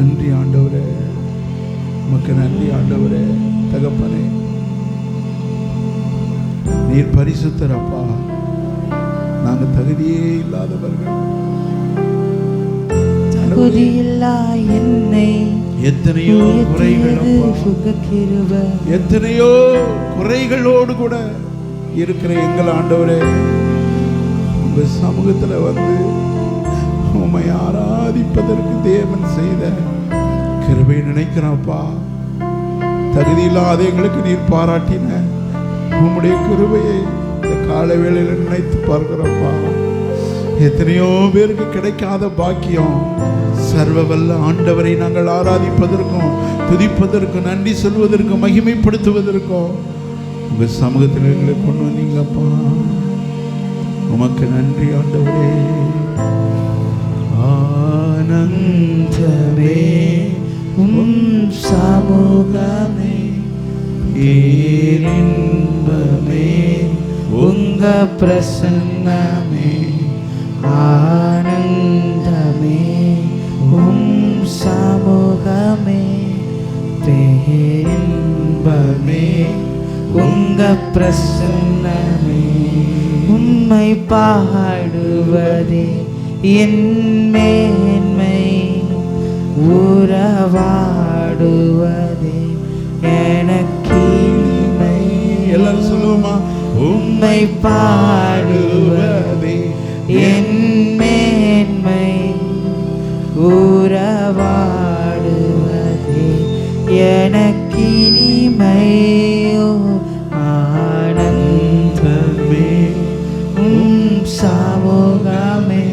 நன்றி ஆண்டவரே, உமக்கு நன்றி ஆண்டவரே. தகப்பனே, நீர் பரிசுத்தர் அப்பா. நாங்கள் தகுதியே இல்லாதவர்கள். தகுதியில்லா என்னை எத்தனையோ குறைகள், எத்தனையோ குறைகளோடு கூட இருக்கிற எங்கள் ஆண்டவரே, உங்க சமூகத்துல வந்து உம்மை ஆராதிப்பதற்கு தேவன் செய்த கிருபை நினைக்கிறப்பா. தகுதியில்லாத எங்களுக்கு நீர் பாராட்டின உம்முடைய கிருபையை இந்த கால வேளையில் நினைத்து பார்க்கிறப்பா. எத்தனையோ பேருக்கு கிடைக்காத பாக்கியம், சர்வ வல்ல ஆண்டவரை நாங்கள் ஆராதிப்பதற்கும் துதிப்பதற்கும் நன்றி சொல்வதற்கும் மகிமைப்படுத்துவதற்கும் உங்க சமூகத்தில் எங்களை கொண்டு வந்தீங்கப்பா. உமக்கு நன்றி ஆண்டவரே. ஆனந்தமே உம் சமூகமே, பேரின்பமே உங்க பிரசன்னமே. ஆனந்தமே உம் சமூகமே, பேரின்பமே உங்க பிரசன்னமே. உம்மை பாடுவதே என் மேன்மை, உறவாடுவதே எனக்கின்மை. எல்லாரும் சொல்லுவோமா? உம்மை பாடுவதே என் மேன்மை, உறவாடுவதே எனக்கினிமை. ஆனந்தமே உம் சமூகமே,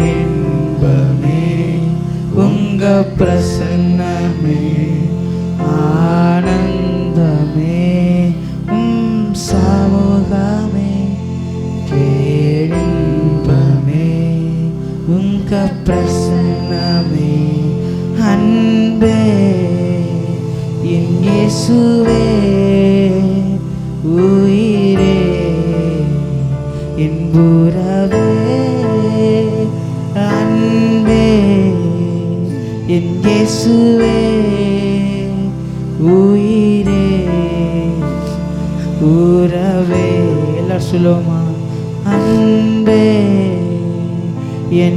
இன்பமே உங்க பிரசன்னமே. ஆனந்தமே உம் சமூகமே, இன்பமே உங்க பிரசன்னமே. அன்பே என் இயேசுவே, உயிரே என் உறவே. அன்பே என் இயேசுவே, உயிரே உறவே. எல்லாரும் சொல்லுவோமா? அன்பே என்